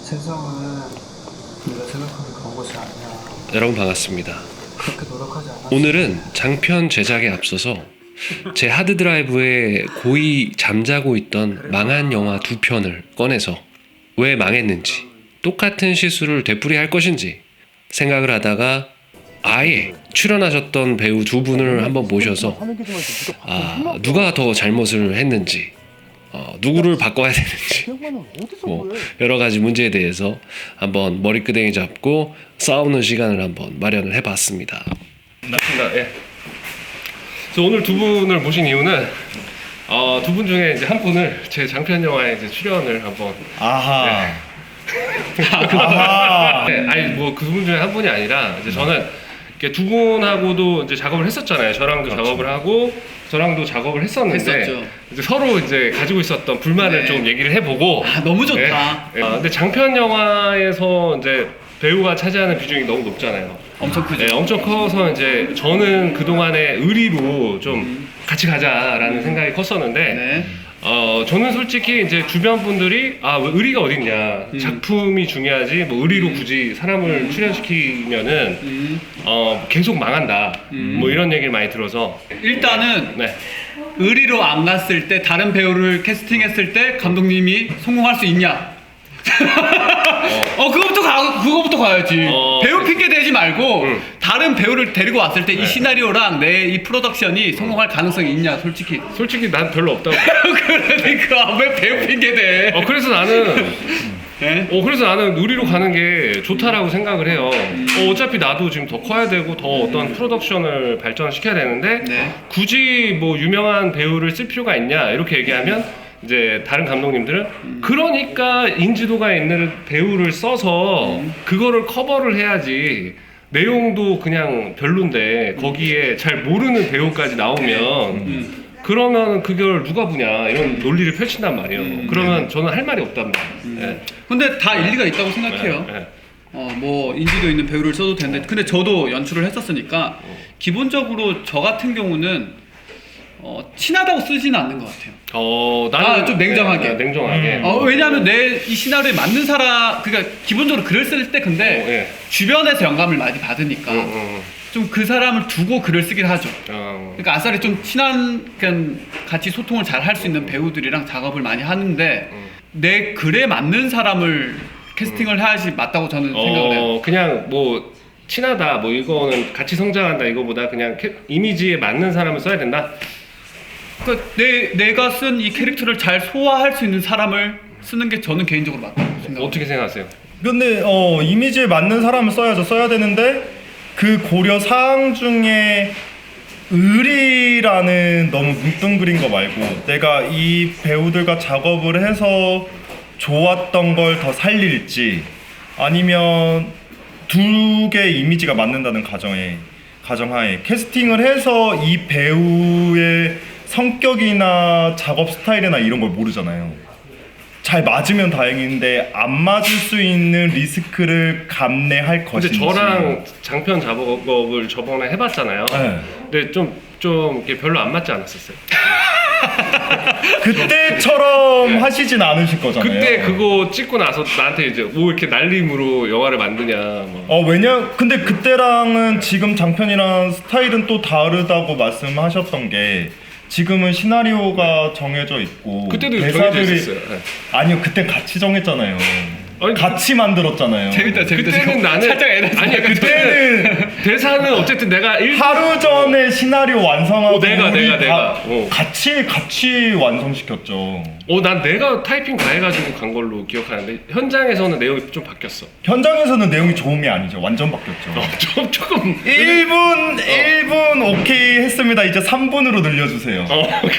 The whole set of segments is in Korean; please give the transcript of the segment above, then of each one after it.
세상은 우리가 생각하는 그런 것이 아니야. 여러분 반갑습니다. 그렇게 노력하지 않아. 오늘은 장편 제작에 앞서서 제 하드드라이브에 고이 잠자고 있던 망한 영화 2편을 꺼내서 왜 망했는지, 똑같은 실수를 되풀이할 것인지 생각을 하다가 아예 출연하셨던 배우 2분을 한번 모셔서 누가 더 잘못을 했는지, 누구를 바꿔야 되는지 뭐 여러 가지 문제에 대해서 한번 머리끄댕이 잡고 싸우는 시간을 한번 마련을 해봤습니다. 맞습니다. 예. 그래서 오늘 2분을 모신 이유는 2분 중에 이제 한 분을 제 장편 영화에 이제 출연을 한번 아하. 네, 아니 뭐 그 분 중에 한 분이 아니라 이제 저는 이렇게 2분하고도 이제 작업을 했었잖아요. 저랑도 그렇죠. 작업을 하고 저랑도 작업을 했었는데 이제 서로 이제 가지고 있었던 불만을 좀 얘기를 해보고 너무 좋다. 네. 근데 장편 영화에서 이제 배우가 차지하는 비중이 너무 높잖아요. 엄청 크죠. 네, 엄청 커서 이제 저는 그동안에 의리로 좀 같이 가자라는 생각이 컸었는데 네. 저는 솔직히 이제 주변 분들이 왜 의리가 어딨냐, 작품이 중요하지 뭐 의리로 굳이 사람을 출연시키면은 계속 망한다 뭐 이런 얘기를 많이 들어서 일단은 네. 의리로 안 갔을 때 다른 배우를 캐스팅했을 때 감독님이 성공할 수 있냐? 그거부터 가야지. 배우 핑계 대지 말고 다른 배우를 데리고 왔을 때 이 시나리오랑 내 이 프로덕션이 성공할 가능성이 있냐? 솔직히 난 별로 없다고. 그러니까 왜 배우 핑계 대? 그래서 나는 네? 그래서 나는 의리로 가는 게 좋다라고 생각을 해요. 어차피 나도 지금 더 커야 되고 더 어떤 프로덕션을 발전시켜야 되는데 네. 굳이 뭐 유명한 배우를 쓸 필요가 있냐 이렇게 얘기하면 이제 다른 감독님들은 그러니까 인지도가 있는 배우를 써서 그거를 커버를 해야지 내용도 그냥 별론데 거기에 잘 모르는 배우까지 나오면 그러면 그걸 누가 보냐 이런 논리를 펼친단 말이에요. 그러면 저는 할 말이 없단 말이에요. 네. 근데 다 일리가 있다고 생각해요. 네. 뭐 인지도 있는 배우를 써도 되는데 근데 저도 연출을 했었으니까 기본적으로 저 같은 경우는 친하다고 쓰지는 않는 것 같아요. 나는 좀 냉정하게. 냉정하게. 왜냐하면 내 이 시나리오에 맞는 사람, 그러니까 기본적으로 글을 쓸 때 근데 주변에서 영감을 많이 받으니까 좀 그 사람을 두고 글을 쓰긴 하죠. 그러니까 아싸리 좀 친한, 그냥 같이 소통을 잘 할 수 있는 배우들이랑 작업을 많이 하는데 내 글에 맞는 사람을 캐스팅을 해야지 맞다고 저는 생각을 해요. 그냥 뭐 친하다, 뭐 이거는 같이 성장한다 이거보다 그냥 이미지에 맞는 사람을 써야 된다. 그러니까 내가 쓴 이 캐릭터를 잘 소화할 수 있는 사람을 쓰는 게 저는 개인적으로 맞다고 생각합니다. 어떻게 생각하세요? 근데 이미지에 맞는 사람을 써야 되는데 그 고려 사항 중에 의리라는 너무 뭉뚱그린 거 말고 내가 이 배우들과 작업을 해서 좋았던 걸 더 살릴지 아니면 두 개의 이미지가 맞는다는 가정하에 캐스팅을 해서 이 배우의 성격이나 작업 스타일이나 이런 걸 모르잖아요. 잘 맞으면 다행인데 안 맞을 수 있는 리스크를 감내할 것인지. 근데 저랑 장편 작업을 저번에 해봤잖아요. 네. 근데 좀 이렇게 별로 안 맞지 않았었어요. 그때처럼 하시진 않으실 거잖아요. 그때 그거 찍고 나서 나한테 이제 뭐 이렇게 날림으로 영화를 만드냐 뭐. 근데 그때랑은 지금 장편이랑 스타일은 또 다르다고 말씀하셨던 게 지금은 시나리오가 정해져 있고 그때도 정해져 있었어요. 네. 아니요, 그때 같이 정했잖아요. 아니, 같이 만들었잖아요. 재밌다. 그때는 나는 살짝 에너지. 아니 그때는 대사는 어쨌든 내가 하루 전에 시나리오 완성하고 내가 같이 완성시켰죠. 난 내가 타이핑 다 해가지고 간 걸로 기억하는데 현장에서는 내용이 좀 바뀌었어. 현장에서는 내용이 좋음이 아니죠. 완전 바뀌었죠. 조금 1분 오케이 했습니다. 이제 3분으로 늘려주세요.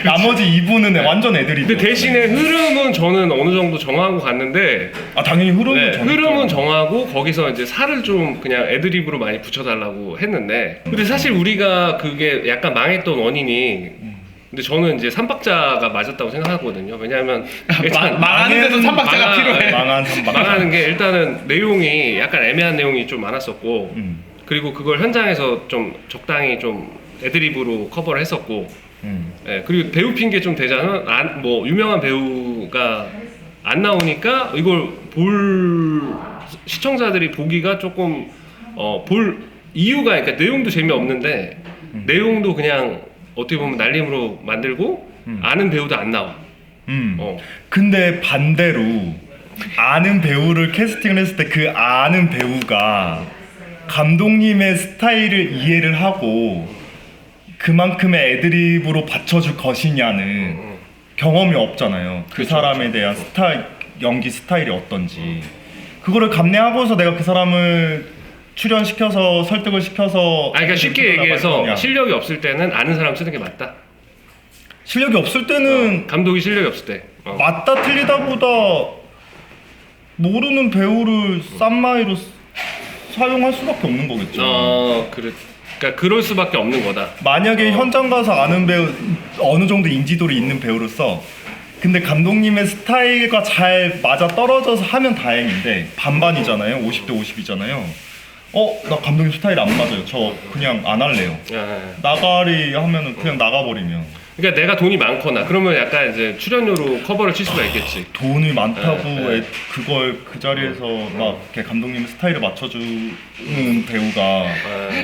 나머지 2분은 완전 애들이. 근데 대신에 흐름은 저는 어느 정도 정하고 갔는데 당연히 흐름은 정하고 거기서 이제 살을 좀 그냥 애드립으로 많이 붙여달라고 했는데 근데 사실 우리가 그게 약간 망했던 원인이 근데 저는 이제 3박자가 맞았다고 생각하거든요. 왜냐하면 일단 망하는데도 3박자가 필요해. 망하는 게 일단은 내용이 약간 애매한 내용이 좀 많았었고 그리고 그걸 현장에서 좀 적당히 좀 애드립으로 커버를 했었고 그리고 배우 핑계 좀 대자는 뭐 유명한 배우가 안 나오니까 이걸 시청자들이 보기가 조금 볼 이유가, 그러니까 내용도 재미없는데 내용도 그냥 어떻게 보면 날림으로 만들고 아는 배우도 안 나와. 근데 반대로 아는 배우를 캐스팅을 했을 때 그 아는 배우가 감독님의 스타일을 이해를 하고 그만큼의 애드립으로 받쳐줄 것이냐는 경험이 없잖아요. 그 그렇죠, 사람에 대한 연기 스타일이 어떤지 그거를 감내하고서 내가 그 사람을 출연시켜서 설득을 시켜서 그러니까 쉽게 얘기해서 거냐. 실력이 없을 때는 아는 사람 쓰는 게 맞다. 실력이 없을 때는 감독이 실력이 없을 때. 맞다 틀리다보다 모르는 배우를 싼마이로 사용할 수밖에 없는 거겠죠. 그러니까 그럴 수밖에 없는 거다. 만약에 현장 가서 아는 배우, 어느 정도 인지도를 있는 배우로서 근데 감독님의 스타일과 잘 맞아 떨어져서 하면 다행인데 반반이잖아요. 50대 50이잖아요. 나 감독님 스타일 안 맞아요. 저 그냥 안 할래요. 나가리 하면은 그냥 나가버리면. 그러니까 내가 돈이 많거나 그러면 약간 이제 출연료로 커버를 칠 수가 있겠지. 돈이 많다고 그걸 그 자리에서 막 이렇게 감독님 스타일을 맞춰주는 배우가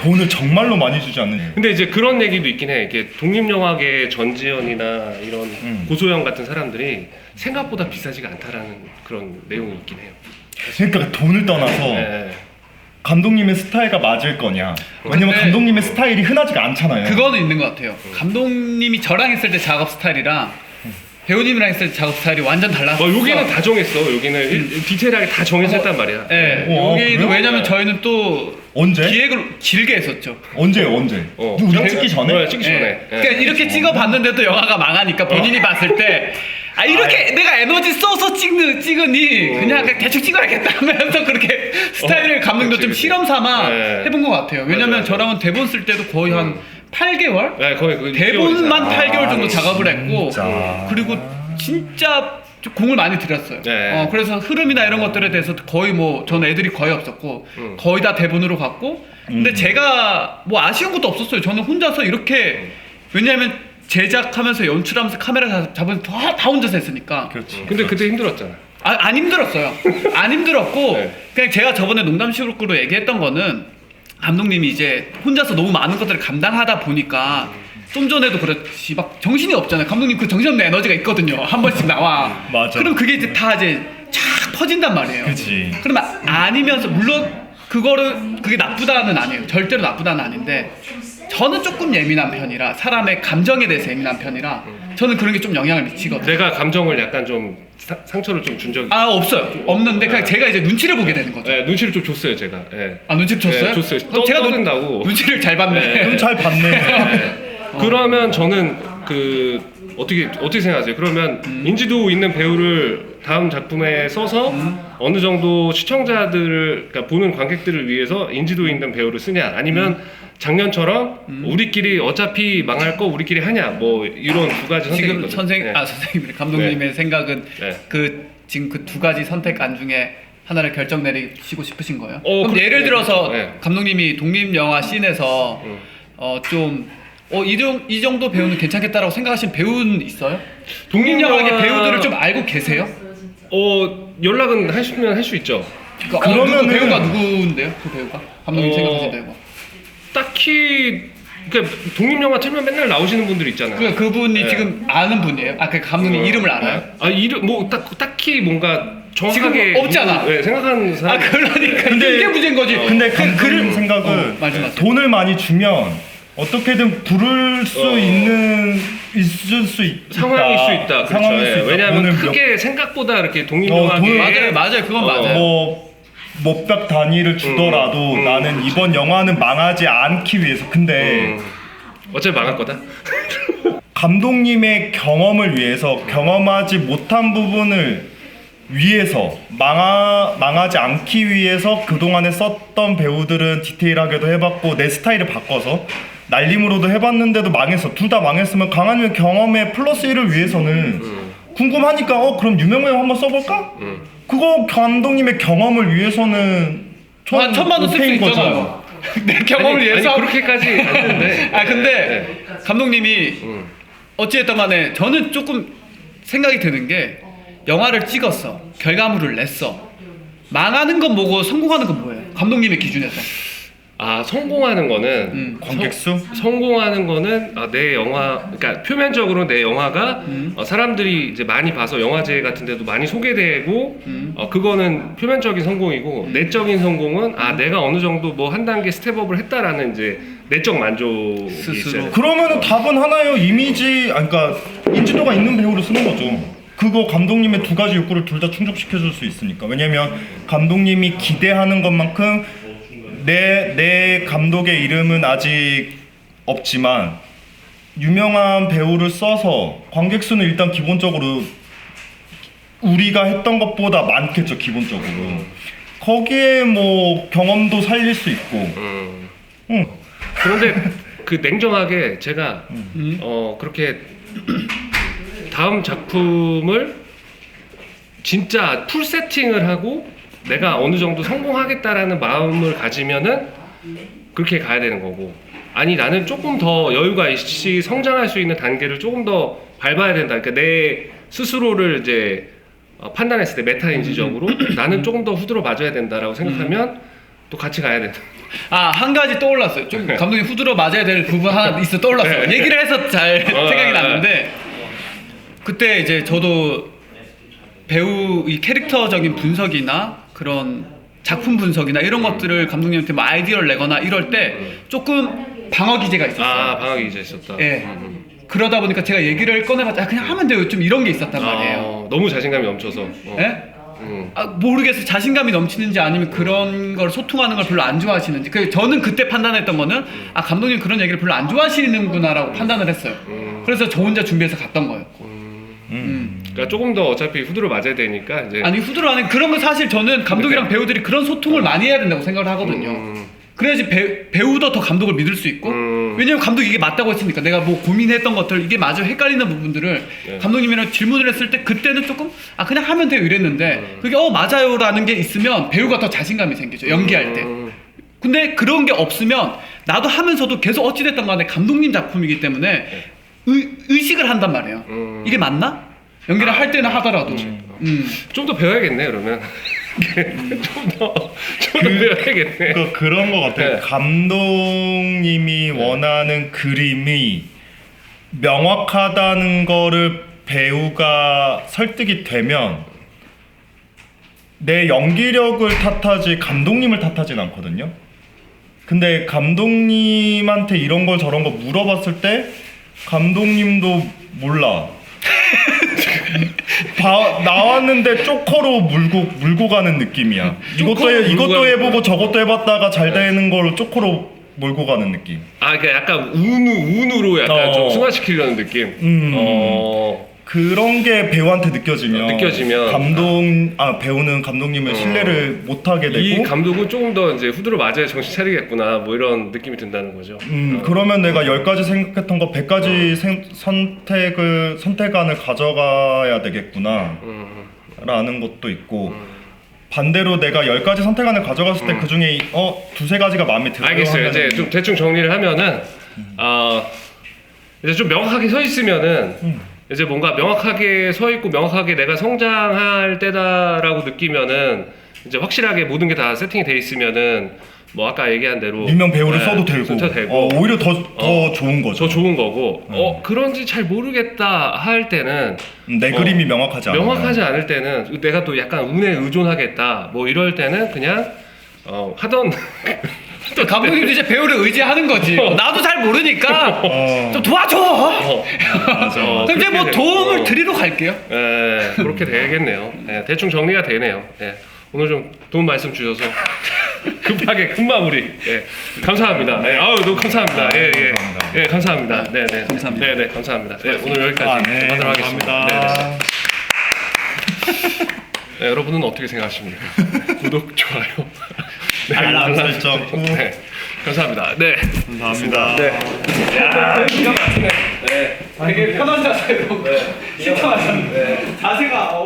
돈을 정말로 많이 주지 않는. 근데 이제 그런 얘기도 있긴 해. 이게 독립영화계 전지현이나 이런 고소영 같은 사람들이 생각보다 비싸지가 않다라는 그런 내용이 있긴 해요. 그러니까 돈을 떠나서 감독님의 스타일과 맞을 거냐. 왜냐면 근데 감독님의 스타일이 흔하지가 않잖아요. 그거는 있는 것 같아요. 감독님이 저랑 했을 때 작업 스타일이랑 배우님이랑 했을 때 작업 스타일이 완전 달랐어. 여기는 다 정했어. 여기는 디테일하게 다 정해서 했단 말이야. 네, 여기는 그래요? 왜냐면 저희는 또 언제? 기획을 길게 했었죠. 언제요? 우리가 찍기 전에? 찍기 전에. 그러니까 이렇게 찍어봤는데도 영화가 망하니까 본인이 봤을 때 이렇게 내가 에너지 써서 찍으니 그냥 대충 찍어야겠다 하면서 그렇게 스타일을 감독도 좀 실험 삼아 해본 것 같아요. 왜냐면 맞아. 저랑은 대본 쓸 때도 거의 한 8개월? 네, 거의 대본만 8개월 정도 작업을 했고 진짜. 그리고 진짜 좀 공을 많이 들였어요. 네. 그래서 흐름이나 이런 것들에 대해서 거의 뭐 저는 애들이 거의 없었고 거의 다 대본으로 갔고 근데 제가 뭐 아쉬운 것도 없었어요. 저는 혼자서 이렇게 왜냐하면 제작하면서 연출하면서 카메라 잡으면서 다 혼자서 했으니까. 그렇지. 근데 그때 힘들었잖아. 안 힘들었어요. 안 힘들었고 네. 그냥 제가 저번에 농담식으로 얘기했던 거는 감독님이 이제 혼자서 너무 많은 것들을 감당하다 보니까 좀 전에도 그렇지 막 정신이 없잖아요. 감독님 그 정신없는 에너지가 있거든요. 한 번씩 나와. 맞아. 그럼 그게 이제 다 이제 쫙 퍼진단 말이에요. 그치. 그러면 아니면서 물론 그게 나쁘다는 아니에요. 절대로 나쁘다는 아닌데 저는 조금 예민한 편이라 사람의 감정에 대해서 예민한 편이라 저는 그런 게 좀 영향을 미치거든요. 내가 감정을 약간 좀 상처를 좀 준 적이. 없어요. 없는데 그냥 제가 이제 눈치를 보게 되는 거죠. 네, 눈치를 좀 줬어요 제가. 네. 눈치를 줬어요? 네, 줬어요. 그럼 제가 떠든다고. 눈치를 잘 봤네. 좀 잘 봤네. 그러면 저는 어떻게 생각하세요? 그러면 인지도 있는 배우를 다음 작품에 써서 어느 정도 시청자들을 그러니까 보는 관객들을 위해서 인지도 있는 배우를 쓰냐 아니면 작년처럼 우리끼리 어차피 망할 거 우리끼리 하냐 뭐 이런 두 가지 지금 선택이거든요. 선생님 감독님의 생각은 네. 지금 그 두 가지 선택안 중에 하나를 결정 내리시고 싶으신 거예요? 그럼 그렇죠. 예를 들어서 네. 감독님이 독립 영화 씬에서 이 정도 배우는 괜찮겠다라고 생각하신 배우는 있어요? 독립 영화계 배우들을 좀 알고 계세요? 연락은 하시면 할 수 있죠. 그러면은- 배우가 누구인데요? 그 배우가 감독님 생각하신 배우가? 딱히 그러니까 독립 영화 틀면 맨날 나오시는 분들 있잖아요. 그분이 네. 지금 아는 분이에요? 그 감독님 이름을 알아요? 이름 뭐 딱히 뭔가 정확하게 지금 없잖아. 생각하는 사람. 그러니까 근데- 이게 문제인 거지. 근데 감독님 생각은 맞아. 돈을 많이 주면 어떻게든 부를 수 있을 수 있다. 상황일 수 있다. 그렇죠. 상황일 수 있다. 왜냐하면 돈을 크게 생각보다 이렇게 독립 돈을- 영화계 맞아요. 그건 맞아요. 몇백 단위를 주더라도 나는 이번 영화는 망하지 않기 위해서. 근데 어차피 망할 거다. 감독님의 경험을 위해서 경험하지 못한 부분을 위해서 망하지 않기 위해서 그동안에 썼던 배우들은 디테일하게도 해봤고 내 스타일을 바꿔서 날림으로도 해봤는데도 망했어. 둘 다 망했으면 강한의 경험의 플러스 1을 위해서는 궁금하니까 그럼 유명배우 한번 써볼까? 그거 감독님의 경험을 위해서는 천만 원 쓸 수 오케이인 거죠. 있잖아요. 내 경험을 위해서. 그렇게까지 안 되는데. 근데 감독님이 어찌됐든 간에 저는 조금 생각이 드는 게 영화를 찍었어. 결과물을 냈어. 망하는 건 뭐고 성공하는 건 뭐예요? 감독님의 기준에서. 성공하는 거는 관객수? 성공하는 거는 내 영화, 그러니까 표면적으로 내 영화가 사람들이 이제 많이 봐서 영화제 같은 데도 많이 소개되고 그거는 표면적인 성공이고 내적인 성공은 내가 어느 정도 뭐 한 단계 스텝업을 했다라는 이제 내적 만족이 스스로. 있어요. 그러면은 답은 하나예요. 이미지, 그러니까 인지도가 있는 배우를 쓰는 거죠. 그거 감독님의 두 가지 욕구를 둘 다 충족시켜줄 수 있으니까. 왜냐면 감독님이 기대하는 것만큼 내 감독의 이름은 아직 없지만 유명한 배우를 써서 관객 수는 일단 기본적으로 우리가 했던 것보다 많겠죠. 기본적으로 거기에 뭐 경험도 살릴 수 있고. 그런데 그 냉정하게 제가 그렇게 다음 작품을 진짜 풀 세팅을 하고 내가 어느 정도 성공하겠다라는 마음을 가지면은 그렇게 가야 되는 거고, 아니 나는 조금 더 여유가 있이 성장할 수 있는 단계를 조금 더 밟아야 된다. 그러니까 내 스스로를 이제 판단했을 때 메타인지적으로 나는 조금 더 후드로 맞아야 된다라고 생각하면 또 같이 가야 된다. 한 가지 떠올랐어요. 좀 감독님 후드로 맞아야 될 부분 하나 있어 떠올랐어요. 얘기를 해서 잘 생각이 났는데, 그때 이제 저도 배우 이 캐릭터적인 분석이나 그런 작품 분석이나 이런 것들을 감독님한테 뭐 아이디어를 내거나 이럴 때 조금 방어 기제가 있었어요. 방어 기제 있었다. 예. 그러다 보니까 제가 얘기를 꺼내봤자 그냥 하면 돼요. 좀 이런 게 있었단 말이에요. 너무 자신감이 넘쳐서. 예? 모르겠어요. 자신감이 넘치는지 아니면 그런 걸 소통하는 걸 별로 안 좋아하시는지. 저는 그때 판단했던 거는 감독님 그런 얘기를 별로 안 좋아하시는구나라고 판단을 했어요. 그래서 저 혼자 준비해서 갔던 거예요. 그러니까 조금 더 어차피 후드로 맞아야 되니까 이제. 아니 후드로 하는 그런 거 사실 저는 감독이랑 배우들이 그런 소통을 많이 해야 된다고 생각을 하거든요. 그래야지 배우도 더 감독을 믿을 수 있고, 왜냐면 감독이 이게 맞다고 했으니까 내가 뭐 고민했던 것들 이게 맞아 헷갈리는 부분들을 감독님이랑 질문을 했을 때 그때는 조금 그냥 하면 돼요 이랬는데 그게 맞아요라는 게 있으면 배우가 더 자신감이 생기죠, 연기할 때. 근데 그런 게 없으면 나도 하면서도 계속 어찌됐든 간에 감독님 작품이기 때문에 의식을 한단 말이에요. 이게 맞나? 연기를 할 때는 하더라도. 좀 더 배워야겠네 그러면. 좀 더 배워야겠네. 그런 것 같아요. 네. 감독님이 원하는 그림이 명확하다는 거를 배우가 설득이 되면 내 연기력을 탓하지 감독님을 탓하진 않거든요. 근데 감독님한테 이런 거 저런 거 물어봤을 때 감독님도 몰라. 나왔는데 쪼커로 물고 가는 느낌이야. 이것도 해보고 저것도 해봤다가 잘 되는 걸 쪼커로 몰고 가는 느낌. 그러니까 약간 운으로 약간 좀 승화시키려는 느낌. 그런 게 배우한테 느껴지면 배우는 감독님을 신뢰를 못하게 되고, 이 감독은 조금 더 이제 후드로 맞아야 정신 차리겠구나 뭐 이런 느낌이 든다는 거죠. 그러면 내가 10가지 생각했던 거 100가지 선택안을 가져가야 되겠구나 라는 것도 있고, 반대로 내가 10가지 선택안을 가져갔을 때 그 중에 두세 가지가 마음에 들어요. 알겠어요. 이제 좀 대충 정리를 하면은 이제 좀 명확하게 서 있으면은 이제 뭔가 명확하게 서 있고 명확하게 내가 성장할 때다라고 느끼면은 이제 확실하게 모든 게 다 세팅이 돼 있으면은 뭐 아까 얘기한 대로 유명 배우를 써도 되고, 오히려 더 좋은 거죠. 더 좋은 거고, 그런지 잘 모르겠다 할 때는 내 그림이 명확하지 않을 때는 내가 또 약간 운에 의존하겠다 뭐 이럴 때는 그냥 하던 또 감독님도 이제 배우를 의지하는 거지. 나도 잘 모르니까 좀 도와줘. 맞아. 그럼 이제 뭐 도움을 드리러 갈게요. 그렇게 되겠네요. 대충 정리가 되네요. 오늘 좀 도움 말씀 주셔서 급하게 큰 마무리. 감사합니다. 너무 감사합니다. 감사합니다. 감사합니다. 네네. 감사합니다. 네네 감사합니다. 오늘 여기까지 하도록 하겠습니다. 네, 여러분은 어떻게 생각하십니까? 구독, 좋아요, 알람 설정. 감사합니다. 네, 감사합니다. 네. 되게 편한 자세로 신청하셨는데 자세가